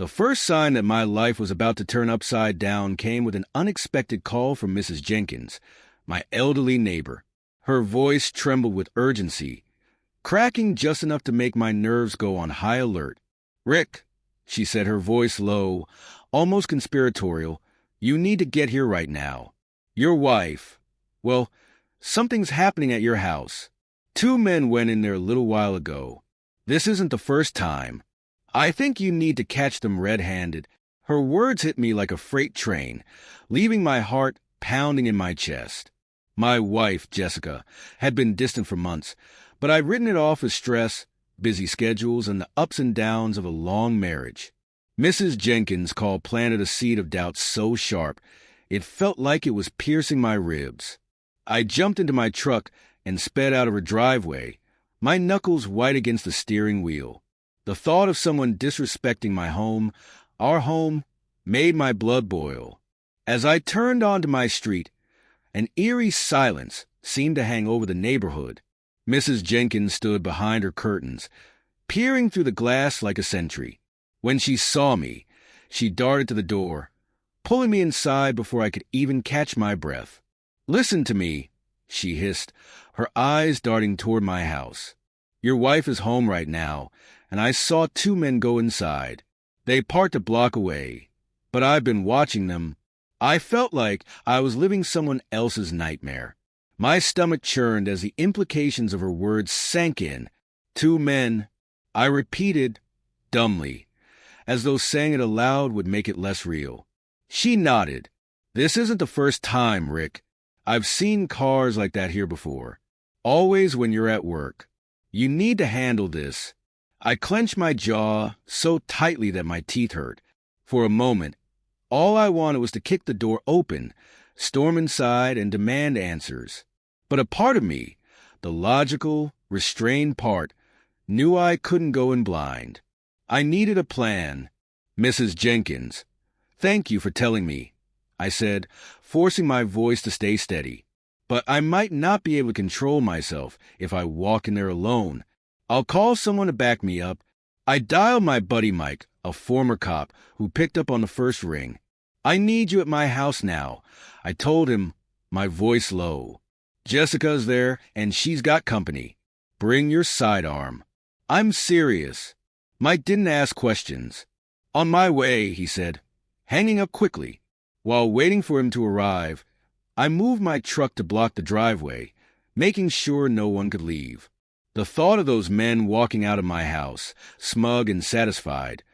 The first sign that my life was about to turn upside down came with an unexpected call from Mrs. Jenkins, my elderly neighbor. Her voice trembled with urgency, cracking just enough to make my nerves go on high alert. "Rick," she said, her voice low, almost conspiratorial, "you need to get here right now. Your wife, well, something's happening at your house. 2 men went in there a little while ago. This isn't the first time. I think you need to catch them red-handed." Her words hit me like a freight train, leaving my heart pounding in my chest. My wife, Jessica, had been distant for months, but I'd written it off as stress, busy schedules, and the ups and downs of a long marriage. Mrs. Jenkins' call planted a seed of doubt so sharp, it felt like it was piercing my ribs. I jumped into my truck and sped out of her driveway, my knuckles white against the steering wheel. The thought of someone disrespecting my home, our home, made my blood boil. As I turned onto my street, an eerie silence seemed to hang over the neighborhood. Mrs. Jenkins stood behind her curtains, peering through the glass like a sentry. When she saw me, she darted to the door, pulling me inside before I could even catch my breath. "Listen to me," she hissed, her eyes darting toward my house. "Your wife is home right now, and I saw 2 men go inside. They parked a block away, but I've been watching them." I felt like I was living someone else's nightmare. My stomach churned as the implications of her words sank in. 2 men, I repeated, dumbly, as though saying it aloud would make it less real. She nodded. "This isn't the first time, Rick. I've seen cars like that here before. Always when you're at work. You need to handle this." I clenched my jaw so tightly that my teeth hurt. For a moment, all I wanted was to kick the door open, storm inside, and demand answers. But a part of me, the logical, restrained part, knew I couldn't go in blind. I needed a plan. "Mrs. Jenkins, thank you for telling me," I said, forcing my voice to stay steady. "But I might not be able to control myself if I walk in there alone. I'll call someone to back me up." I dialed my buddy Mike, a former cop, who picked up on the first ring. "I need you at my house now," I told him, my voice low. "Jessica's there, and she's got company. Bring your sidearm." "I'm serious." Mike didn't ask questions. "On my way," he said, hanging up quickly. While waiting for him to arrive, I moved my truck to block the driveway, making sure no one could leave. The thought of those men walking out of my house, smug and satisfied,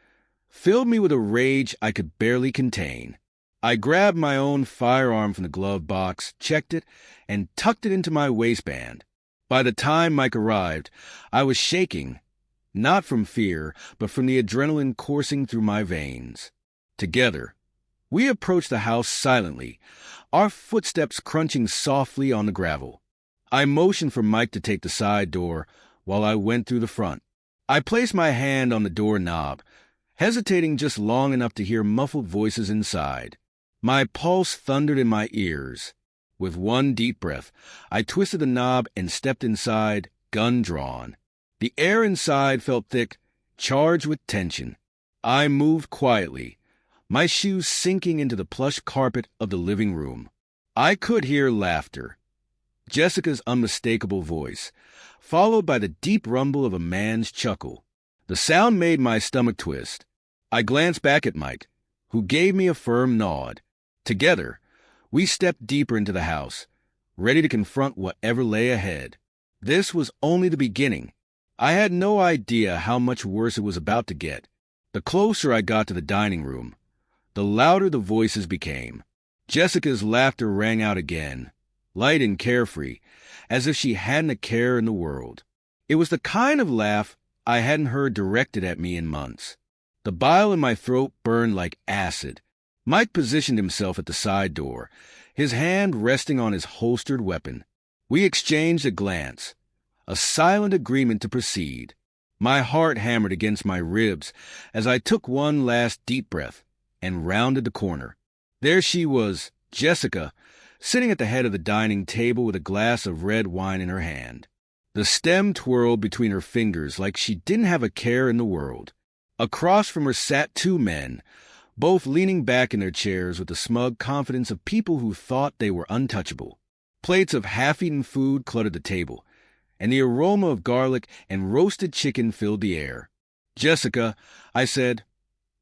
filled me with a rage I could barely contain. I grabbed my own firearm from the glove box, checked it, and tucked it into my waistband. By the time Mike arrived, I was shaking, not from fear, but from the adrenaline coursing through my veins. Together, we approached the house silently, our footsteps crunching softly on the gravel. I motioned for Mike to take the side door while I went through the front. I placed my hand on the door knob, hesitating just long enough to hear muffled voices inside. My pulse thundered in my ears. With one deep breath, I twisted the knob and stepped inside, gun drawn. The air inside felt thick, charged with tension. I moved quietly, my shoes sinking into the plush carpet of the living room. I could hear laughter. Jessica's unmistakable voice, followed by the deep rumble of a man's chuckle. The sound made my stomach twist. I glanced back at Mike, who gave me a firm nod. Together, we stepped deeper into the house, ready to confront whatever lay ahead. This was only the beginning. I had no idea how much worse it was about to get. The closer I got to the dining room, the louder the voices became. Jessica's laughter rang out again, light and carefree, as if she hadn't a care in the world. It was the kind of laugh I hadn't heard directed at me in months. The bile in my throat burned like acid. Mike positioned himself at the side door, his hand resting on his holstered weapon. We exchanged a glance, a silent agreement to proceed. My heart hammered against my ribs as I took one last deep breath and rounded the corner. There she was, Jessica, sitting at the head of the dining table with a glass of red wine in her hand. The stem twirled between her fingers like she didn't have a care in the world. Across from her sat two men, both leaning back in their chairs with the smug confidence of people who thought they were untouchable. Plates of half-eaten food cluttered the table, and the aroma of garlic and roasted chicken filled the air. "Jessica," I said,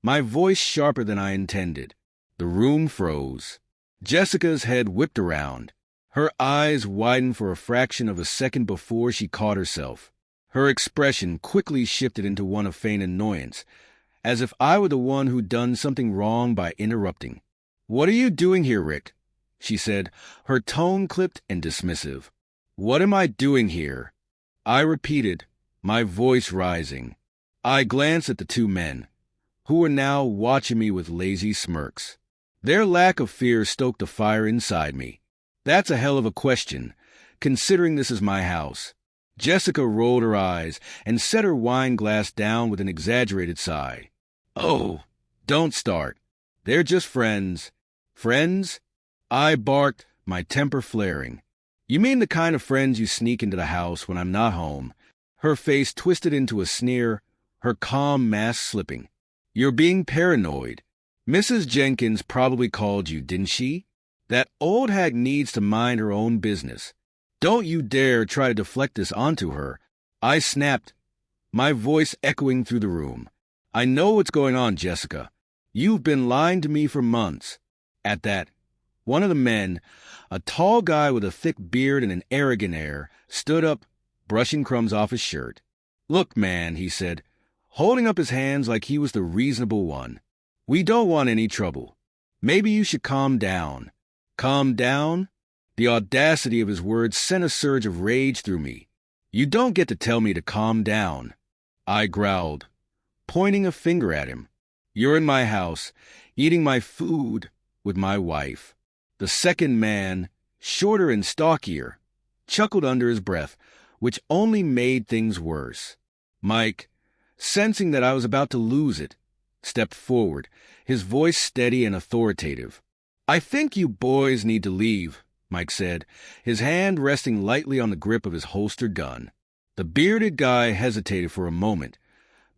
my voice sharper than I intended. The room froze. Jessica's head whipped around. Her eyes widened for a fraction of a second before she caught herself. Her expression quickly shifted into one of feigned annoyance, as if I were the one who'd done something wrong by interrupting. "What are you doing here, Rick?" she said, her tone clipped and dismissive. "What am I doing here?" I repeated, my voice rising. I glanced at the two men, who were now watching me with lazy smirks. Their lack of fear stoked the fire inside me. "That's a hell of a question, considering this is my house." Jessica rolled her eyes and set her wine glass down with an exaggerated sigh. "Oh, don't start. They're just friends." "Friends?" I barked, my temper flaring. "You mean the kind of friends you sneak into the house when I'm not home?" Her face twisted into a sneer, her calm mask slipping. "You're being paranoid. Mrs. Jenkins probably called you, didn't she? That old hag needs to mind her own business. Don't you dare try to deflect this onto her." I snapped, my voice echoing through the room. "I know what's going on, Jessica. You've been lying to me for months." At that, one of the men, a tall guy with a thick beard and an arrogant air, stood up, brushing crumbs off his shirt. "Look, man," he said, holding up his hands like he was the reasonable one. "We don't want any trouble. Maybe you should calm down." Calm down? The audacity of his words sent a surge of rage through me. "You don't get to tell me to calm down." I growled, pointing a finger at him. "You're in my house, eating my food with my wife." The second man, shorter and stockier, chuckled under his breath, which only made things worse. Mike, sensing that I was about to lose it, stepped forward, his voice steady and authoritative. "I think you boys need to leave," Mike said, his hand resting lightly on the grip of his holstered gun. The bearded guy hesitated for a moment,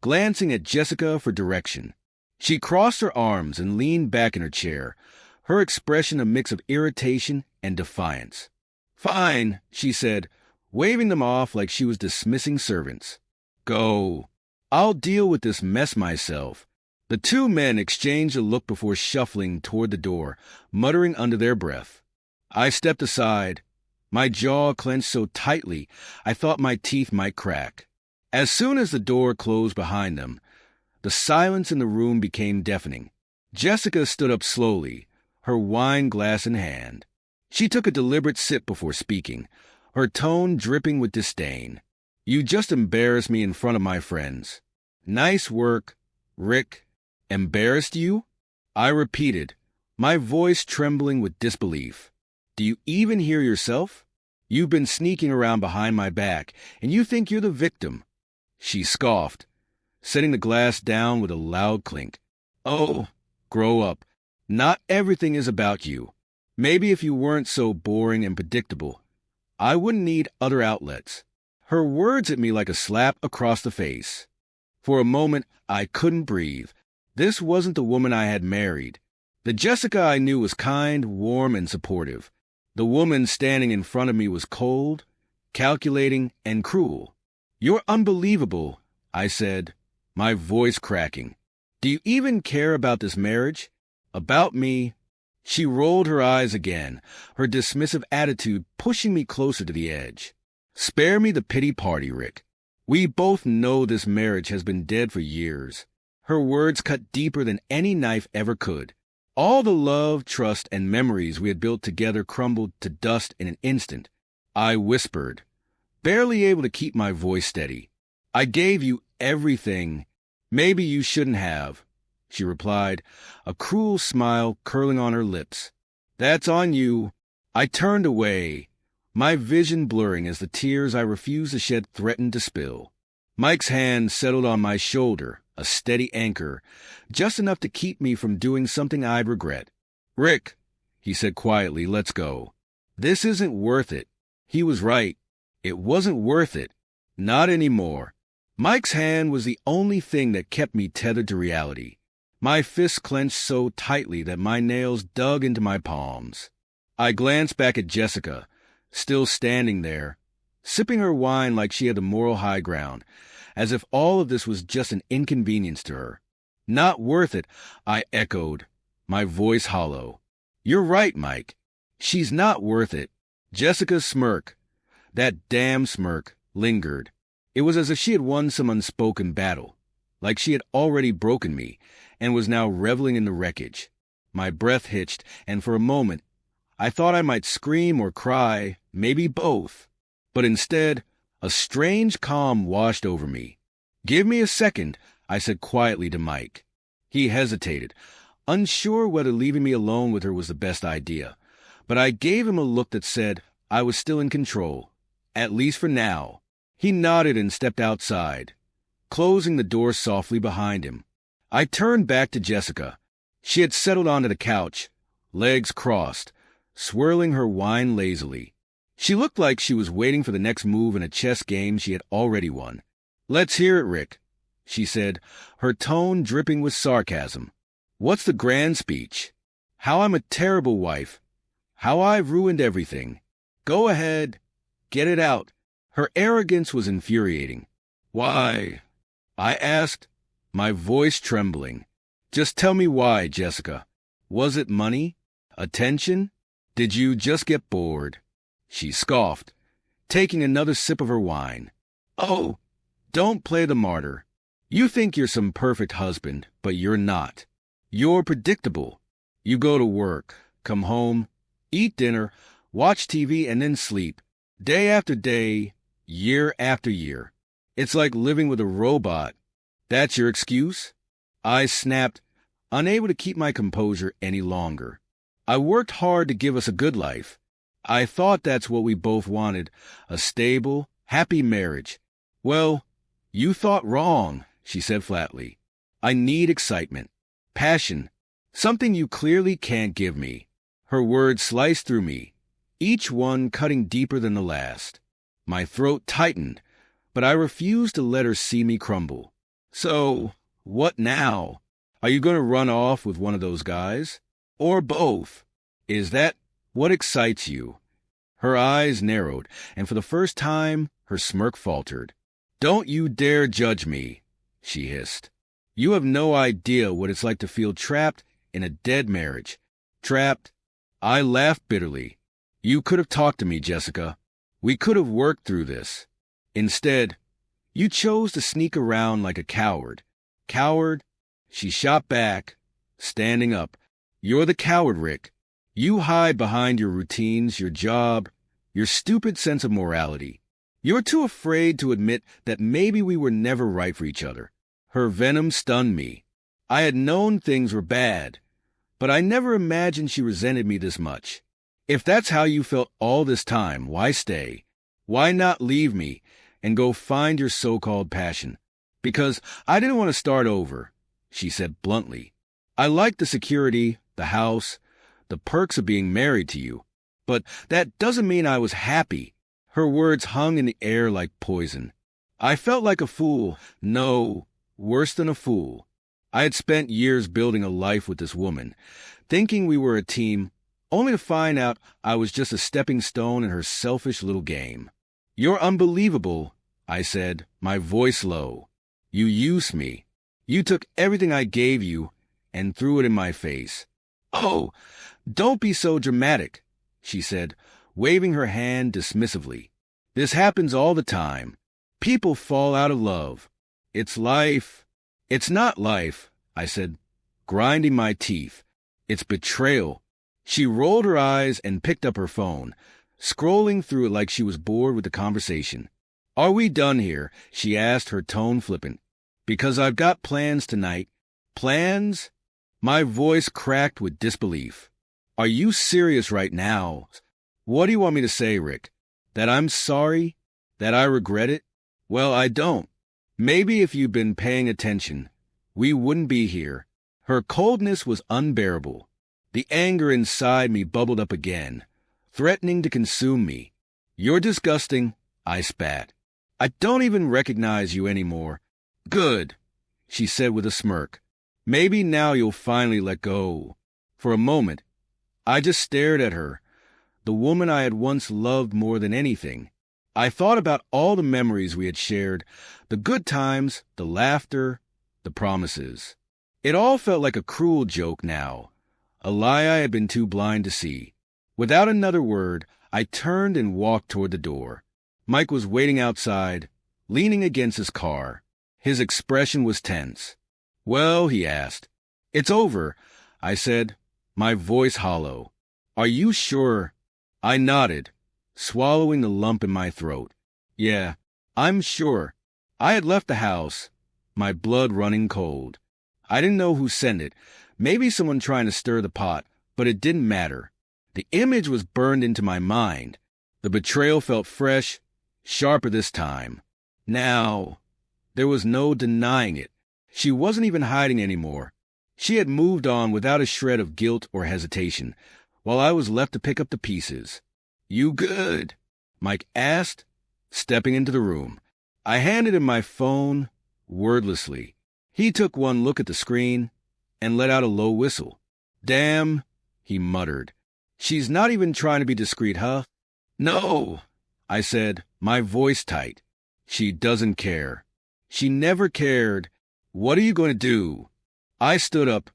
glancing at Jessica for direction. She crossed her arms and leaned back in her chair, her expression a mix of irritation and defiance. "Fine," she said, waving them off like she was dismissing servants. "Go. I'll deal with this mess myself." The two men exchanged a look before shuffling toward the door, muttering under their breath. I stepped aside, my jaw clenched so tightly I thought my teeth might crack. As soon as the door closed behind them, the silence in the room became deafening. Jessica stood up slowly, her wine glass in hand. She took a deliberate sip before speaking, her tone dripping with disdain. "You just embarrassed me in front of my friends." "Nice work, Rick." "Embarrassed you?" I repeated, my voice trembling with disbelief. "Do you even hear yourself? You've been sneaking around behind my back, and you think you're the victim." She scoffed, setting the glass down with a loud clink. "Oh, grow up. Not everything is about you. Maybe if you weren't so boring and predictable, I wouldn't need other outlets." Her words hit me like a slap across the face. For a moment, I couldn't breathe. This wasn't the woman I had married. The Jessica I knew was kind, warm, and supportive. The woman standing in front of me was cold, calculating, and cruel. "You're unbelievable," I said, my voice cracking. "Do you even care about this marriage? About me?" She rolled her eyes again, her dismissive attitude pushing me closer to the edge. "Spare me the pity party, Rick. We both know this marriage has been dead for years." Her words cut deeper than any knife ever could. All the love, trust, and memories we had built together crumbled to dust in an instant. I whispered, barely able to keep my voice steady. "I gave you everything. Maybe you shouldn't have," she replied, a cruel smile curling on her lips. "That's on you." I turned away, my vision blurring as the tears I refused to shed threatened to spill. Mike's hand settled on my shoulder, a steady anchor, just enough to keep me from doing something I'd regret. "Rick," he said quietly, "let's go. This isn't worth it." He was right. It wasn't worth it. Not anymore. Mike's hand was the only thing that kept me tethered to reality. My fists clenched so tightly that my nails dug into my palms. I glanced back at Jessica, still standing there, sipping her wine like she had the moral high ground, as if all of this was just an inconvenience to her. Not worth it, I echoed, my voice hollow. You're right, Mike. She's not worth it. Jessica's smirk, that damn smirk, lingered. It was as if she had won some unspoken battle, like she had already broken me and was now reveling in the wreckage. My breath hitched, and for a moment, I thought I might scream or cry, maybe both. But instead, a strange calm washed over me. Give me a second, I said quietly to Mike. He hesitated, unsure whether leaving me alone with her was the best idea. But I gave him a look that said I was still in control, at least for now. He nodded and stepped outside, closing the door softly behind him. I turned back to Jessica. She had settled onto the couch, legs crossed, swirling her wine lazily. She looked like she was waiting for the next move in a chess game she had already won. "Let's hear it, Rick," she said, her tone dripping with sarcasm. "What's the grand speech? How I'm a terrible wife. How I've ruined everything. Go ahead. Get it out." Her arrogance was infuriating. "Why?" I asked, my voice trembling. "Just tell me why, Jessica. Was it money? Attention? Did you just get bored?" She scoffed, taking another sip of her wine. "Oh, don't play the martyr. You think you're some perfect husband, but you're not. You're predictable. You go to work, come home, eat dinner, watch TV, and then sleep. Day after day, year after year. It's like living with a robot. That's your excuse?" I snapped, unable to keep my composure any longer. "I worked hard to give us a good life. I thought that's what we both wanted, a stable, happy marriage. Well, you thought wrong," she said flatly. "I need excitement, passion, something you clearly can't give me." Her words sliced through me, each one cutting deeper than the last. My throat tightened, but I refused to let her see me crumble. "So, what now? Are you going to run off with one of those guys? Or both? Is that what excites you?" Her eyes narrowed, and for the first time, her smirk faltered. "Don't you dare judge me," she hissed. "You have no idea what it's like to feel trapped in a dead marriage. Trapped." I laughed bitterly. "You could have talked to me, Jessica. We could have worked through this. Instead, you chose to sneak around like a coward." "Coward?" She shot back, standing up. "You're the coward, Rick. You hide behind your routines, your job, your stupid sense of morality. You're too afraid to admit that maybe we were never right for each other." Her venom stunned me. I had known things were bad, but I never imagined she resented me this much. "If that's how you felt all this time, why stay? Why not leave me and go find your so-called passion?" "Because I didn't want to start over," she said bluntly. "I liked the security, the house, the perks of being married to you. But that doesn't mean I was happy." Her words hung in the air like poison. I felt like a fool. No, worse than a fool. I had spent years building a life with this woman, thinking we were a team, only to find out I was just a stepping stone in her selfish little game. "You're unbelievable," I said, my voice low. "You used me. You took everything I gave you and threw it in my face." "Oh, don't be so dramatic," she said, waving her hand dismissively. "This happens all the time. People fall out of love. It's life." "It's not life," I said, grinding my teeth. "It's betrayal." She rolled her eyes and picked up her phone, scrolling through it like she was bored with the conversation. "Are we done here?" she asked, her tone flippant. "Because I've got plans tonight." "Plans?" My voice cracked with disbelief. "Are you serious right now? What do you want me to say, Rick? That I'm sorry? That I regret it? Well, I don't. Maybe if you'd been paying attention, we wouldn't be here." Her coldness was unbearable. The anger inside me bubbled up again, threatening to consume me. "You're disgusting," I spat. I don't even recognize you anymore. Good, she said with a smirk. Maybe now you'll finally let go. For a moment, I just stared at her, the woman I had once loved more than anything. I thought about all the memories we had shared, the good times, the laughter, the promises. It all felt like a cruel joke now, a lie I had been too blind to see. Without another word, I turned and walked toward the door. Mike was waiting outside, leaning against his car. His expression was tense. "Well," he asked. "It's over," I said, my voice hollow. "Are you sure?" I nodded, swallowing the lump in my throat. "Yeah, I'm sure." I had left the house, my blood running cold. I didn't know who sent it, maybe someone trying to stir the pot, but it didn't matter. The image was burned into my mind. The betrayal felt fresh, sharper this time. Now, there was no denying it. She wasn't even hiding anymore. She had moved on without a shred of guilt or hesitation, while I was left to pick up the pieces. "You good?" Mike asked, stepping into the room. I handed him my phone, wordlessly. He took one look at the screen and let out a low whistle. "Damn," he muttered. "She's not even trying to be discreet, huh?" "No," I said, my voice tight. "She doesn't care. She never cared. What are you going to do?" I stood up,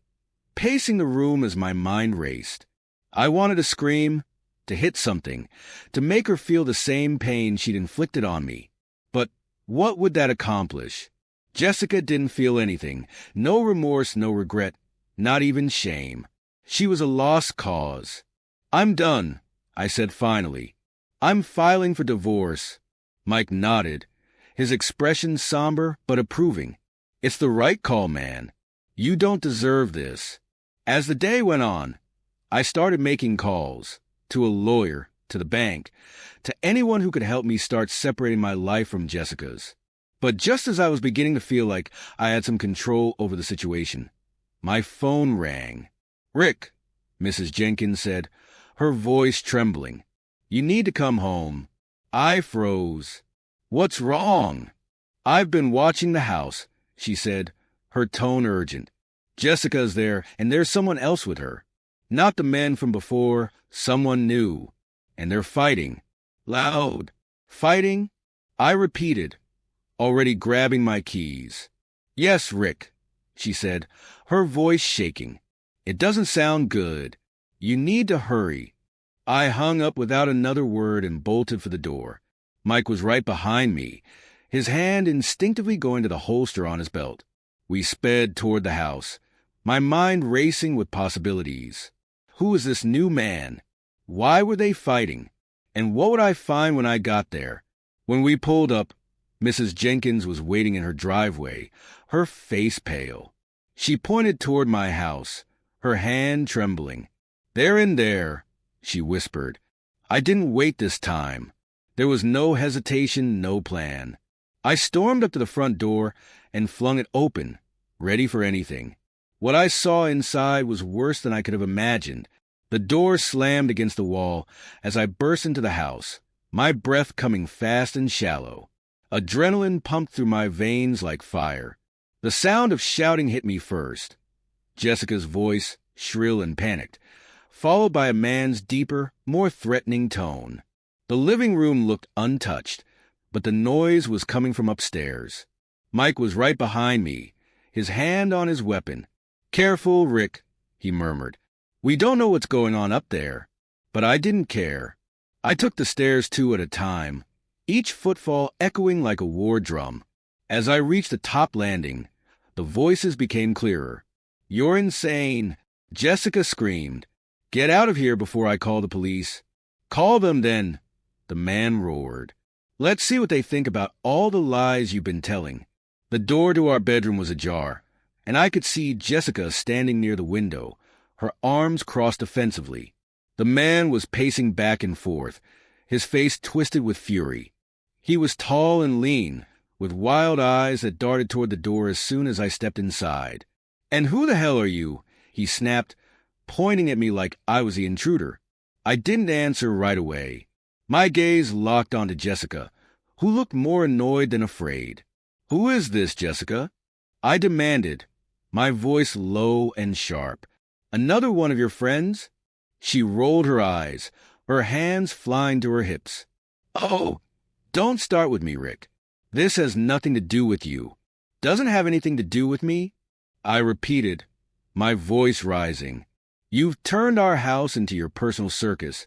pacing the room as my mind raced. I wanted to scream, to hit something, to make her feel the same pain she'd inflicted on me. But what would that accomplish? Jessica didn't feel anything, no remorse, no regret, not even shame. She was a lost cause. "I'm done," I said finally. "I'm filing for divorce." Mike nodded, his expression somber but approving. "It's the right call, man. You don't deserve this." As the day went on, I started making calls to a lawyer, to the bank, to anyone who could help me start separating my life from Jessica's. But just as I was beginning to feel like I had some control over the situation, my phone rang. "Rick," Mrs. Jenkins said, her voice trembling. "You need to come home." I froze. "What's wrong?" "I've been watching the house," she said, her tone urgent. "Jessica's there, and there's someone else with her. Not the men from before, someone new. And they're fighting. Loud." "Fighting?" I repeated, already grabbing my keys. "Yes, Rick," she said, her voice shaking. "It doesn't sound good. You need to hurry." I hung up without another word and bolted for the door. Mike was right behind me, his hand instinctively going to the holster on his belt. We sped toward the house, my mind racing with possibilities. Who was this new man? Why were they fighting? And what would I find when I got there? When we pulled up, Mrs. Jenkins was waiting in her driveway, her face pale. She pointed toward my house, her hand trembling. "They're in there," she whispered. I didn't wait this time. There was no hesitation, no plan. I stormed up to the front door and flung it open, ready for anything. What I saw inside was worse than I could have imagined. The door slammed against the wall as I burst into the house, my breath coming fast and shallow. Adrenaline pumped through my veins like fire. The sound of shouting hit me first. Jessica's voice, shrill and panicked, followed by a man's deeper, more threatening tone. The living room looked untouched, but the noise was coming from upstairs. Mike was right behind me, his hand on his weapon. "Careful, Rick," he murmured. "We don't know what's going on up there." But I didn't care. I took the stairs 2 at a time, each footfall echoing like a war drum. As I reached the top landing, the voices became clearer. "You're insane," Jessica screamed. "Get out of here before I call the police." "Call them then," the man roared. "Let's see what they think about all the lies you've been telling." The door to our bedroom was ajar, and I could see Jessica standing near the window, her arms crossed defensively. The man was pacing back and forth, his face twisted with fury. He was tall and lean, with wild eyes that darted toward the door as soon as I stepped inside. "And who the hell are you?" he snapped, pointing at me like I was the intruder. I didn't answer right away. My gaze locked onto Jessica, who looked more annoyed than afraid. "Who is this, Jessica?" I demanded, my voice low and sharp. "Another one of your friends?" She rolled her eyes, her hands flying to her hips. "Oh, don't start with me, Rick. This has nothing to do with you. Doesn't have anything to do with me?" I repeated, my voice rising. "You've turned our house into your personal circus,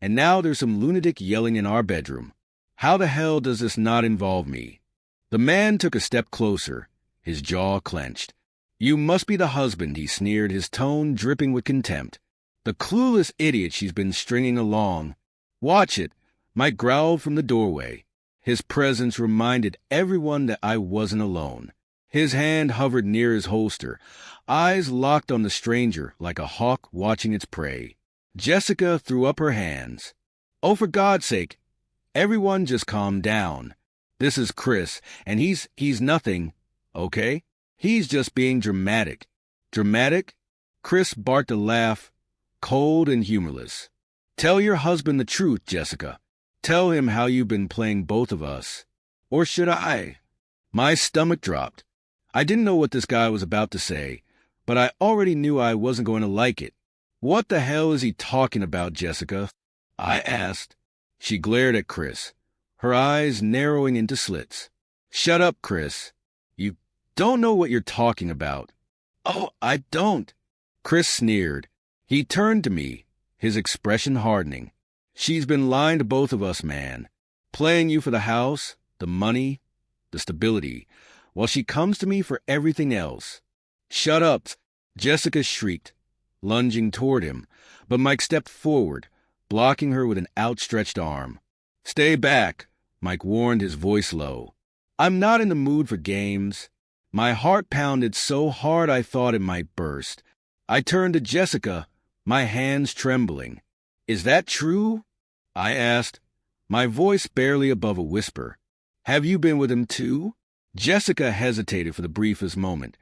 and now there's some lunatic yelling in our bedroom. How the hell does this not involve me?" The man took a step closer, his jaw clenched. "You must be the husband," he sneered, his tone dripping with contempt. "The clueless idiot she's been stringing along." "Watch it," Mike growled from the doorway. His presence reminded everyone that I wasn't alone. His hand hovered near his holster, eyes locked on the stranger like a hawk watching its prey. Jessica threw up her hands. "Oh, for God's sake, everyone just calm down. This is Chris, and he's nothing, okay? He's just being dramatic." "Dramatic?" Chris barked a laugh, cold and humorless. "Tell your husband the truth, Jessica. Tell him how you've been playing both of us. Or should I?" My stomach dropped. I didn't know what this guy was about to say, but I already knew I wasn't going to like it. "What the hell is he talking about, Jessica?" I asked. She glared at Chris, her eyes narrowing into slits. "Shut up, Chris. You don't know what you're talking about." "Oh, I don't." Chris sneered. He turned to me, his expression hardening. "She's been lying to both of us, man. Playing you for the house, the money, the stability, while she comes to me for everything else." "Shut up," Jessica shrieked, lunging toward him, but Mike stepped forward, blocking her with an outstretched arm. "Stay back," Mike warned, his voice low. "I'm not in the mood for games." My heart pounded so hard I thought it might burst. I turned to Jessica, my hands trembling. "Is that true?" I asked, my voice barely above a whisper. "Have you been with him too?" Jessica hesitated for the briefest moment,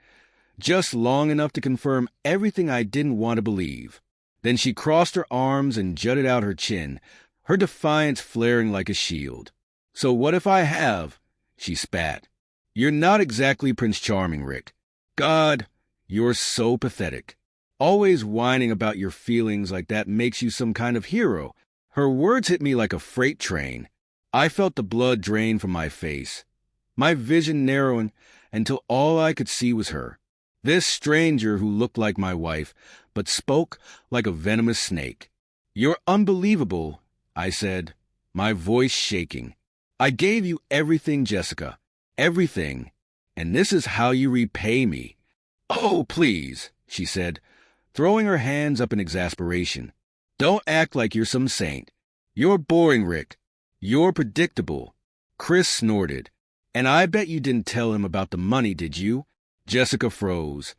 just long enough to confirm everything I didn't want to believe. Then she crossed her arms and jutted out her chin, her defiance flaring like a shield. "So what if I have?" she spat. "You're not exactly Prince Charming, Rick. God, you're so pathetic. Always whining about your feelings like that makes you some kind of hero." Her words hit me like a freight train. I felt the blood drain from my face, my vision narrowing until all I could see was her. This stranger who looked like my wife, but spoke like a venomous snake. "You're unbelievable," I said, my voice shaking. "I gave you everything, Jessica. Everything. And this is how you repay me." "Oh, please," she said, throwing her hands up in exasperation. "Don't act like you're some saint. You're boring, Rick. You're predictable." Chris snorted. "And I bet you didn't tell him about the money, did you?" Jessica froze,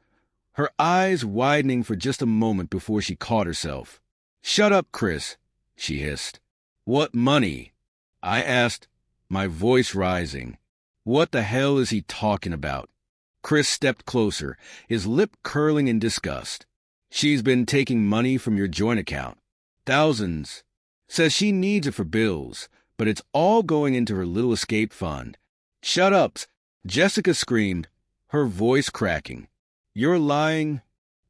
her eyes widening for just a moment before she caught herself. "Shut up, Chris," she hissed. "What money?" I asked, my voice rising. "What the hell is he talking about?" Chris stepped closer, his lip curling in disgust. "She's been taking money from your joint account. Thousands. Says she needs it for bills, but it's all going into her little escape fund." "Shut up," Jessica screamed, her voice cracking. "You're lying."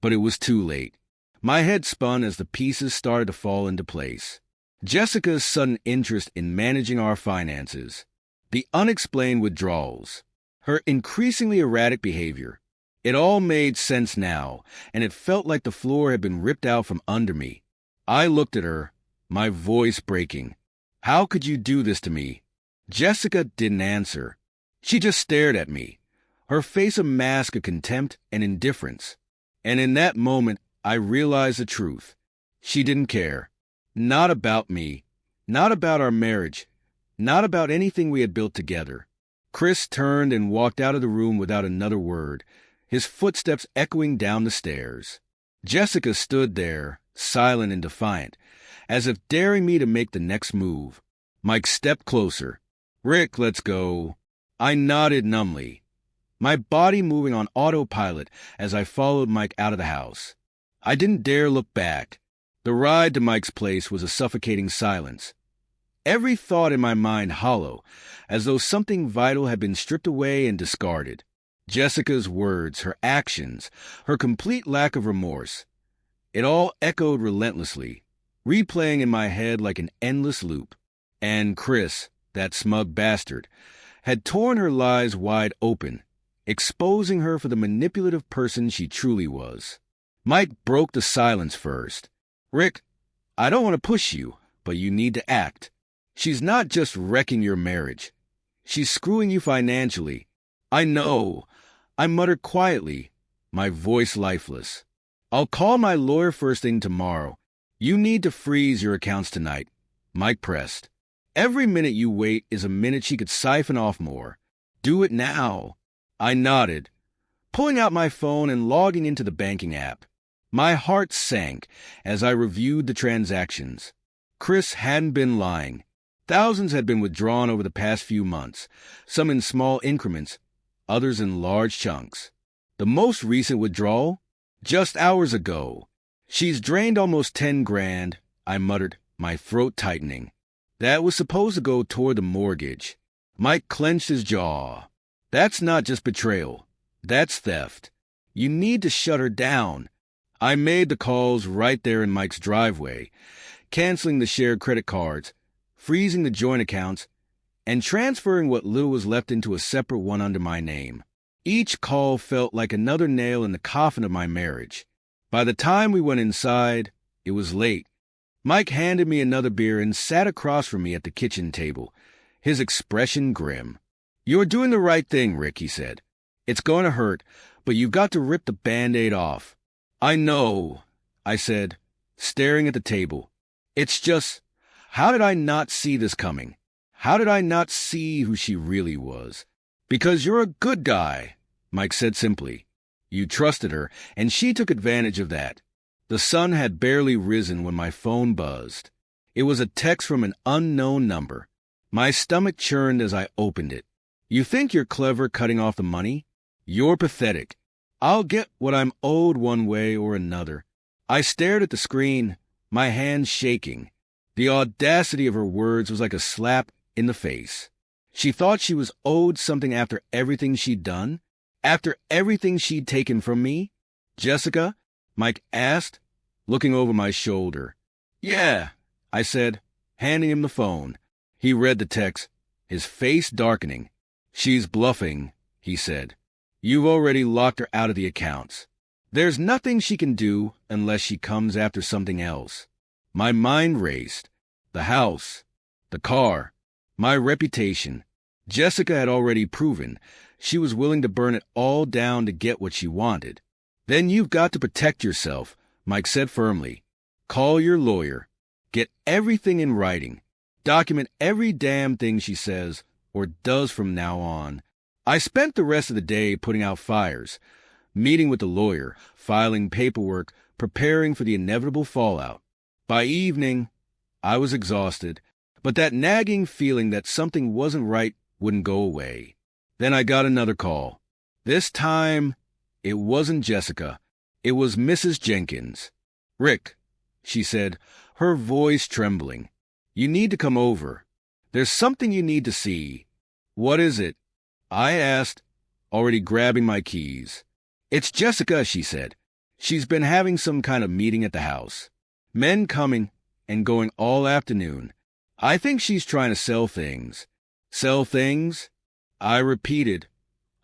But it was too late. My head spun as the pieces started to fall into place. Jessica's sudden interest in managing our finances, the unexplained withdrawals, her increasingly erratic behavior. It all made sense now, and it felt like the floor had been ripped out from under me. I looked at her, my voice breaking. "How could you do this to me?" Jessica didn't answer. She just stared at me, her face a mask of contempt and indifference. And in that moment, I realized the truth. She didn't care. Not about me. Not about our marriage. Not about anything we had built together. Chris turned and walked out of the room without another word, his footsteps echoing down the stairs. Jessica stood there, silent and defiant, as if daring me to make the next move. Mike stepped closer. "Rick, let's go." I nodded numbly, my body moving on autopilot as I followed Mike out of the house. I didn't dare look back. The ride to Mike's place was a suffocating silence. Every thought in my mind hollow, as though something vital had been stripped away and discarded. Jessica's words, her actions, her complete lack of remorse. It all echoed relentlessly, replaying in my head like an endless loop. And Chris, that smug bastard, had torn her lies wide open, exposing her for the manipulative person she truly was. Mike broke the silence first. "Rick, I don't want to push you, but you need to act. She's not just wrecking your marriage. She's screwing you financially." "I know," I muttered quietly, my voice lifeless. "I'll call my lawyer first thing tomorrow. You need to freeze your accounts tonight," Mike pressed. "Every minute you wait is a minute she could siphon off more. Do it now." I nodded, pulling out my phone and logging into the banking app. My heart sank as I reviewed the transactions. Chris hadn't been lying. Thousands had been withdrawn over the past few months, some in small increments, others in large chunks. The most recent withdrawal? Just hours ago. "She's drained almost 10 grand, I muttered, my throat tightening. "That was supposed to go toward the mortgage." Mike clenched his jaw. "That's not just betrayal. That's theft. You need to shut her down." I made the calls right there in Mike's driveway, canceling the shared credit cards, freezing the joint accounts, and transferring what little was left into a separate one under my name. Each call felt like another nail in the coffin of my marriage. By the time we went inside, it was late. Mike handed me another beer and sat across from me at the kitchen table, his expression grim. "You're doing the right thing, Rick," he said. "It's going to hurt, but you've got to rip the Band-Aid off." "I know," I said, staring at the table. "It's just, how did I not see this coming? How did I not see who she really was?" "Because you're a good guy," Mike said simply. "You trusted her, and she took advantage of that." The sun had barely risen when my phone buzzed. It was a text from an unknown number. My stomach churned as I opened it. "You think you're clever cutting off the money? You're pathetic. I'll get what I'm owed one way or another." I stared at the screen, my hands shaking. The audacity of her words was like a slap in the face. She thought she was owed something after everything she'd done? After everything she'd taken from me? "Jessica?" Mike asked, looking over my shoulder. "Yeah," I said, handing him the phone. He read the text, his face darkening. "She's bluffing," he said. "You've already locked her out of the accounts. There's nothing she can do unless she comes after something else." My mind raced. The house, the car, my reputation. Jessica had already proven she was willing to burn it all down to get what she wanted. "Then you've got to protect yourself," Mike said firmly. "Call your lawyer. Get everything in writing. Document every damn thing she says or does from now on." I spent the rest of the day putting out fires, meeting with the lawyer, filing paperwork, preparing for the inevitable fallout. By evening, I was exhausted, but that nagging feeling that something wasn't right wouldn't go away. Then I got another call. This time, it wasn't Jessica. It was Mrs. Jenkins. "Rick," she said, her voice trembling. "You need to come over. There's something you need to see." "What is it?" I asked, already grabbing my keys. "It's Jessica," she said. "She's been having some kind of meeting at the house. Men coming and going all afternoon. I think she's trying to sell things." "Sell things?" I repeated,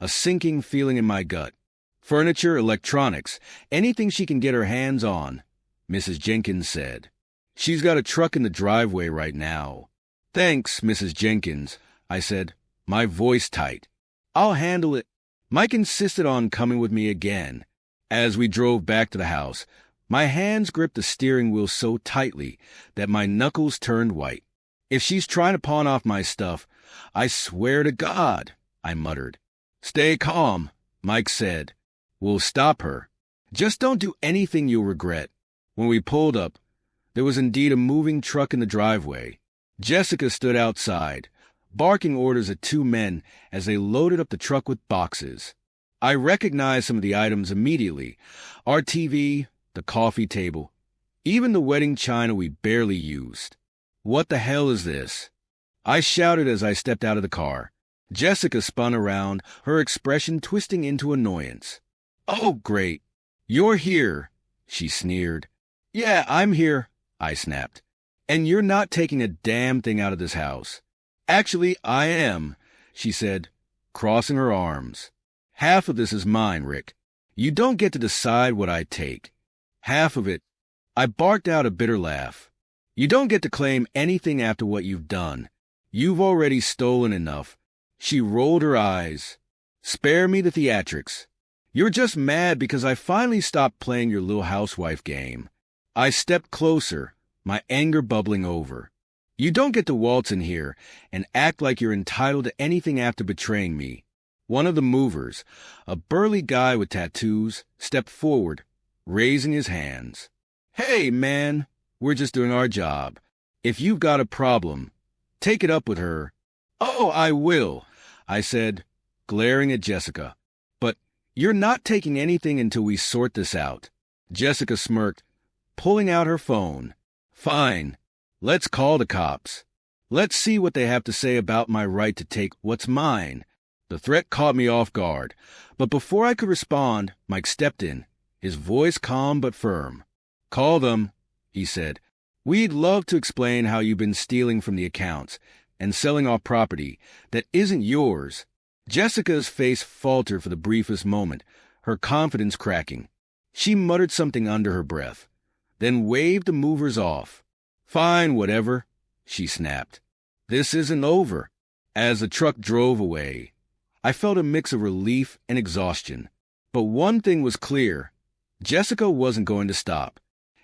a sinking feeling in my gut. "Furniture, electronics, anything she can get her hands on," Mrs. Jenkins said. "She's got a truck in the driveway right now." "Thanks, Mrs. Jenkins," I said, my voice tight. "I'll handle it." Mike insisted on coming with me again. As we drove back to the house, my hands gripped the steering wheel so tightly that my knuckles turned white. "If she's trying to pawn off my stuff, I swear to God," I muttered. "Stay calm," Mike said. "We'll stop her. Just don't do anything you'll regret." When we pulled up, there was indeed a moving truck in the driveway. Jessica stood outside, barking orders at 2 men as they loaded up the truck with boxes. I recognized some of the items immediately: our TV, the coffee table, even the wedding china we barely used. What the hell is this? I shouted as I stepped out of the car. Jessica spun around, her expression twisting into annoyance. Oh, great. You're here, she sneered. Yeah, I'm here, I snapped. And you're not taking a damn thing out of this house. Actually, I am, she said, crossing her arms. Half of this is mine, Rick. You don't get to decide what I take. Half of it. I barked out a bitter laugh. You don't get to claim anything after what you've done. You've already stolen enough. She rolled her eyes. Spare me the theatrics. You're just mad because I finally stopped playing your little housewife game. I stepped closer, my anger bubbling over. You don't get to waltz in here and act like you're entitled to anything after betraying me. One of the movers, a burly guy with tattoos, stepped forward, raising his hands. Hey, man, we're just doing our job. If you've got a problem, take it up with her. Oh, I will, I said, glaring at Jessica. But you're not taking anything until we sort this out. Jessica smirked, pulling out her phone. Fine. Let's call the cops. Let's see what they have to say about my right to take what's mine. The threat caught me off guard, but before I could respond, Mike stepped in, his voice calm but firm. Call them, he said. We'd love to explain how you've been stealing from the accounts and selling off property that isn't yours. Jessica's face faltered for the briefest moment, her confidence cracking. She muttered something under her breath, then waved the movers off. Fine, whatever, she snapped. This isn't over. As the truck drove away, I felt a mix of relief and exhaustion. But one thing was clear. Jessica wasn't going to stop,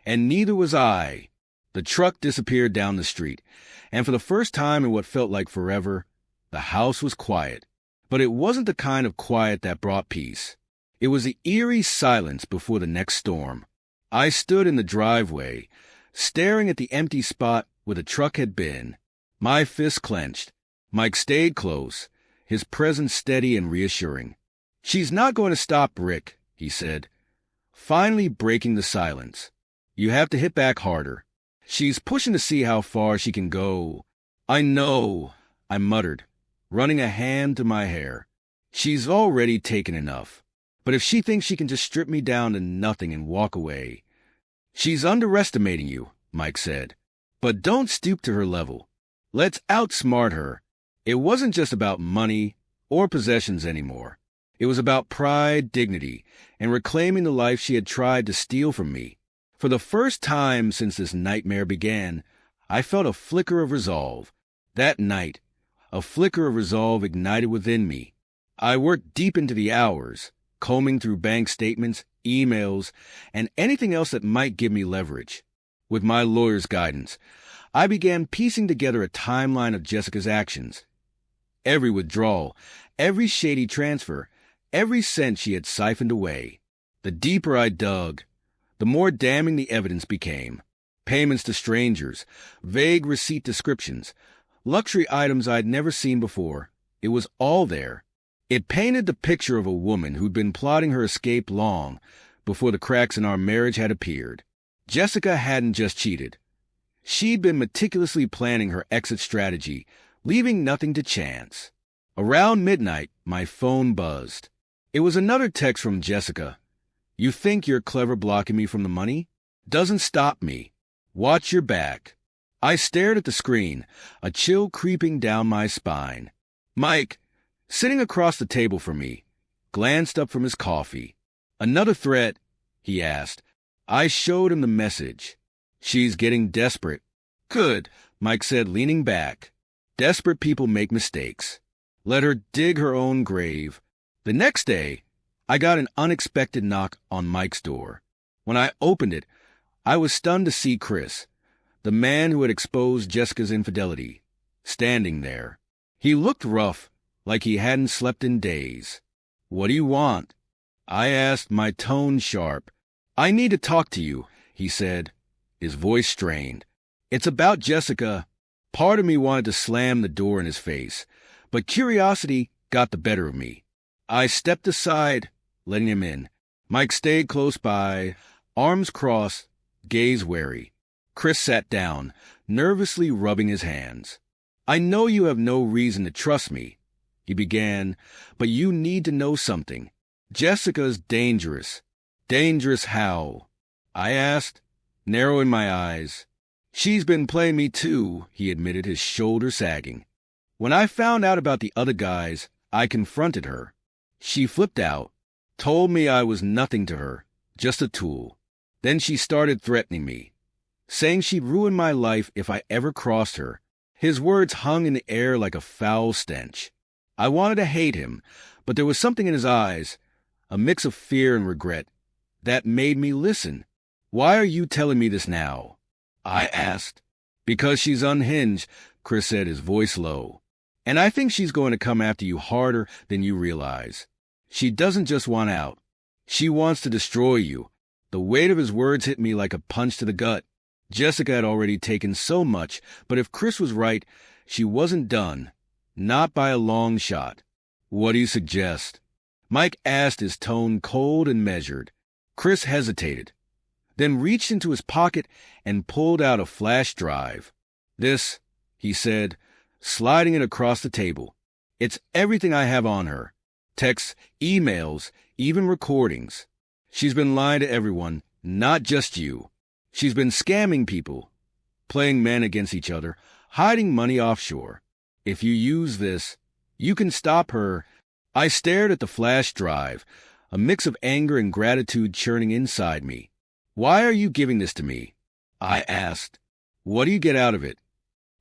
and neither was I. The truck disappeared down the street, and for the first time in what felt like forever, the house was quiet. But it wasn't the kind of quiet that brought peace. It was the eerie silence before the next storm. I stood in the driveway, staring at the empty spot where the truck had been. My fists clenched. Mike stayed close, his presence steady and reassuring. She's not going to stop, Rick, he said, finally breaking the silence. You have to hit back harder. She's pushing to see how far she can go. I know, I muttered, running a hand to my hair. She's already taken enough. But if she thinks she can just strip me down to nothing and walk away. She's underestimating you, Mike said. But don't stoop to her level. Let's outsmart her. It wasn't just about money or possessions anymore. It was about pride, dignity, and reclaiming the life she had tried to steal from me. For the first time since this nightmare began, I felt a flicker of resolve. That night, a flicker of resolve ignited within me. I worked deep into the hours, combing through bank statements, emails, and anything else that might give me leverage. With my lawyer's guidance, I began piecing together a timeline of Jessica's actions. Every withdrawal, every shady transfer, every cent she had siphoned away. The deeper I dug, the more damning the evidence became. Payments to strangers, vague receipt descriptions, luxury items I'd never seen before. It was all there. It painted the picture of a woman who'd been plotting her escape long before the cracks in our marriage had appeared. Jessica hadn't just cheated. She'd been meticulously planning her exit strategy, leaving nothing to chance. Around midnight, my phone buzzed. It was another text from Jessica. You think you're clever blocking me from the money? Doesn't stop me. Watch your back. I stared at the screen, a chill creeping down my spine. Mike, sitting across the table from me, glanced up from his coffee. Another threat? He asked. I showed him the message. She's getting desperate. Good, Mike said, leaning back. Desperate people make mistakes. Let her dig her own grave. The next day, I got an unexpected knock on Mike's door. When I opened it, I was stunned to see Chris, the man who had exposed Jessica's infidelity, standing there. He looked rough, like he hadn't slept in days. What do you want? I asked, my tone sharp. I need to talk to you, he said, his voice strained. It's about Jessica. Part of me wanted to slam the door in his face, but curiosity got the better of me. I stepped aside, letting him in. Mike stayed close by, arms crossed, gaze wary. Chris sat down, nervously rubbing his hands. I know you have no reason to trust me, he began, but you need to know something. Jessica's dangerous. Dangerous how? I asked, narrowing my eyes. She's been playing me too, he admitted, his shoulder sagging. When I found out about the other guys, I confronted her. She flipped out, told me I was nothing to her, just a tool. Then she started threatening me, saying she'd ruin my life if I ever crossed her. His words hung in the air like a foul stench. I wanted to hate him, but there was something in his eyes, a mix of fear and regret, that made me listen. Why are you telling me this now? I asked. Because she's unhinged, Chris said, his voice low. And I think she's going to come after you harder than you realize. She doesn't just want out. She wants to destroy you. The weight of his words hit me like a punch to the gut. Jessica had already taken so much, but if Chris was right, she wasn't done. Not by a long shot. What do you suggest? Mike asked, his tone cold and measured. Chris hesitated, then reached into his pocket and pulled out a flash drive. This, he said, sliding it across the table. It's everything I have on her. Texts, emails, even recordings. She's been lying to everyone, not just you. She's been scamming people, playing men against each other, hiding money offshore. If you use this, you can stop her. I stared at the flash drive, a mix of anger and gratitude churning inside me. Why are you giving this to me? I asked. What do you get out of it?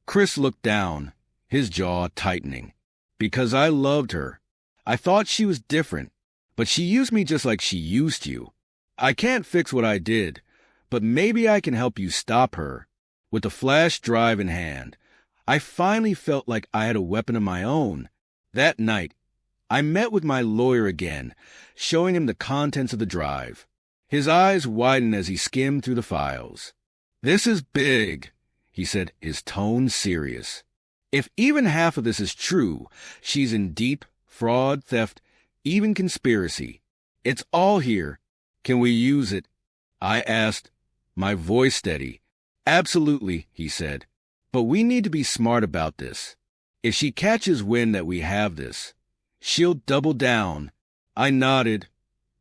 Chris looked down, his jaw tightening. Because I loved her. I thought she was different, but she used me just like she used you. I can't fix what I did, but maybe I can help you stop her. With the flash drive in hand, I finally felt like I had a weapon of my own. That night, I met with my lawyer again, showing him the contents of the drive. His eyes widened as he skimmed through the files. This is big, he said, his tone serious. If even half of this is true, she's in deep fraud, theft, even conspiracy. It's all here. Can we use it? I asked, my voice steady. Absolutely, he said. But we need to be smart about this. If she catches wind that we have this, she'll double down. I nodded,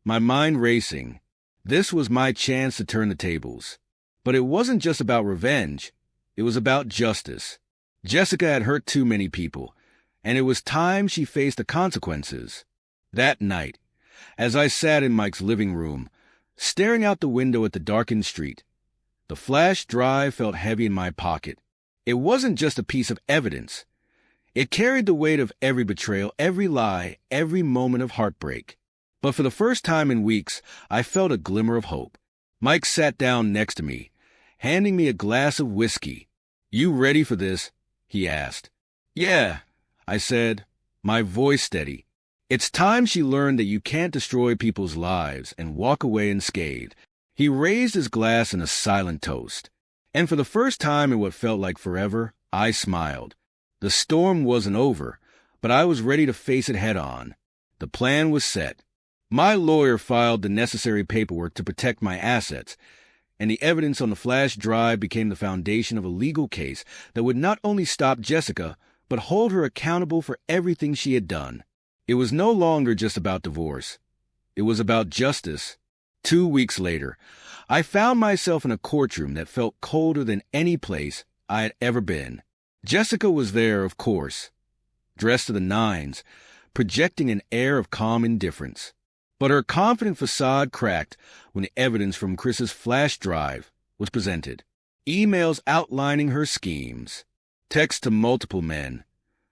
my mind racing. This was my chance to turn the tables. But it wasn't just about revenge. It was about justice. Jessica had hurt too many people, and it was time she faced the consequences. That night, as I sat in Mike's living room, staring out the window at the darkened street, the flash drive felt heavy in my pocket. It wasn't just a piece of evidence. It carried the weight of every betrayal, every lie, every moment of heartbreak. But for the first time in weeks, I felt a glimmer of hope. Mike sat down next to me, handing me a glass of whiskey. You ready for this? He asked. Yeah, I said, my voice steady. It's time she learned that you can't destroy people's lives and walk away unscathed. He raised his glass in a silent toast. And for the first time in what felt like forever, I smiled. The storm wasn't over, but I was ready to face it head on. The plan was set. My lawyer filed the necessary paperwork to protect my assets, and the evidence on the flash drive became the foundation of a legal case that would not only stop Jessica, but hold her accountable for everything she had done. It was no longer just about divorce. It was about justice. 2 weeks later, I found myself in a courtroom that felt colder than any place I had ever been. Jessica was there, of course, dressed to the nines, projecting an air of calm indifference. But her confident facade cracked when the evidence from Chris's flash drive was presented. Emails outlining her schemes, texts to multiple men,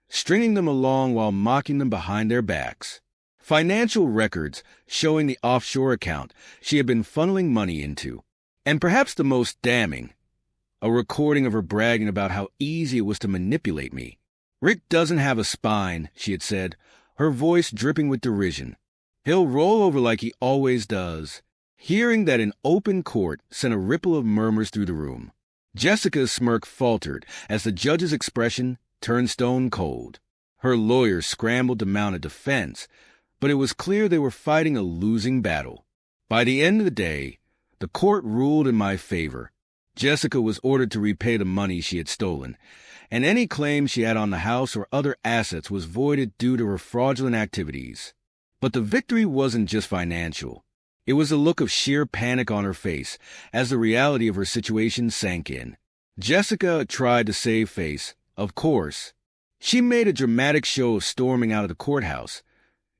stringing them along while mocking them behind their backs, financial records showing the offshore account she had been funneling money into, and perhaps the most damning, a recording of her bragging about how easy it was to manipulate me. Rick doesn't have a spine, she had said, her voice dripping with derision. He'll roll over like he always does. Hearing that in open court sent a ripple of murmurs through the room. Jessica's smirk faltered as the judge's expression turned stone cold. Her lawyers scrambled to mount a defense, but it was clear they were fighting a losing battle. By the end of the day, the court ruled in my favor. Jessica was ordered to repay the money she had stolen, and any claim she had on the house or other assets was voided due to her fraudulent activities. But the victory wasn't just financial. It was a look of sheer panic on her face as the reality of her situation sank in. Jessica tried to save face, of course. She made a dramatic show of storming out of the courthouse,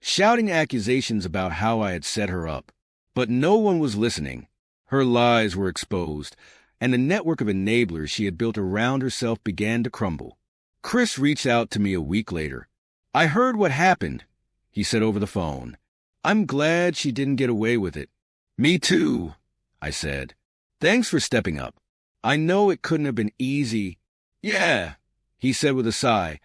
shouting accusations about how I had set her up. But no one was listening. Her lies were exposed, and the network of enablers she had built around herself began to crumble. Chris reached out to me a week later. "I heard what happened," he said over the phone. "I'm glad she didn't get away with it." "Me too," I said. "Thanks for stepping up. I know it couldn't have been easy." "Yeah," he said with a sigh.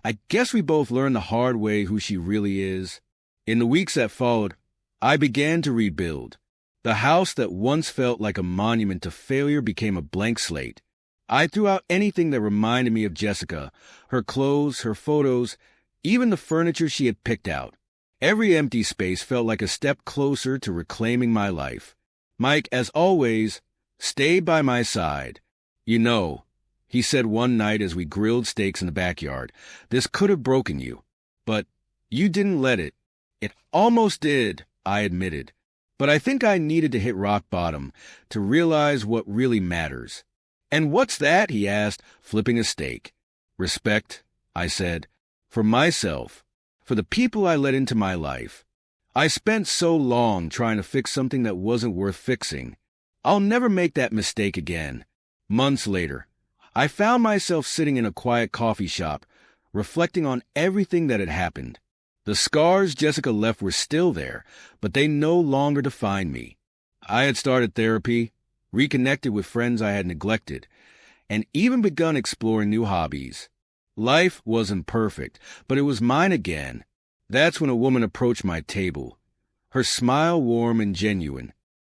"I guess we both learned the hard way who she really is." In the weeks that followed, I began to rebuild. The house that once felt like a monument to failure became a blank slate. I threw out anything that reminded me of Jessica, her clothes, her photos, even the furniture she had picked out. Every empty space felt like a step closer to reclaiming my life. Mike, as always, stayed by my side. "You know," he said one night as we grilled steaks in the backyard, "this could have broken you. But you didn't let it." "It almost did," I admitted. "But I think I needed to hit rock bottom to realize what really matters." "And what's that?" he asked, flipping a steak. "Respect," I said. "For myself. For the people I let into my life. I spent so long trying to fix something that wasn't worth fixing. I'll never make that mistake again." Months later, I found myself sitting in a quiet coffee shop, reflecting on everything that had happened. The scars Jessica left were still there, but they no longer defined me. I had started therapy, reconnected with friends I had neglected, and even begun exploring new hobbies. Life wasn't perfect, but it was mine again. That's when a woman approached my table, her smile warm and genuine.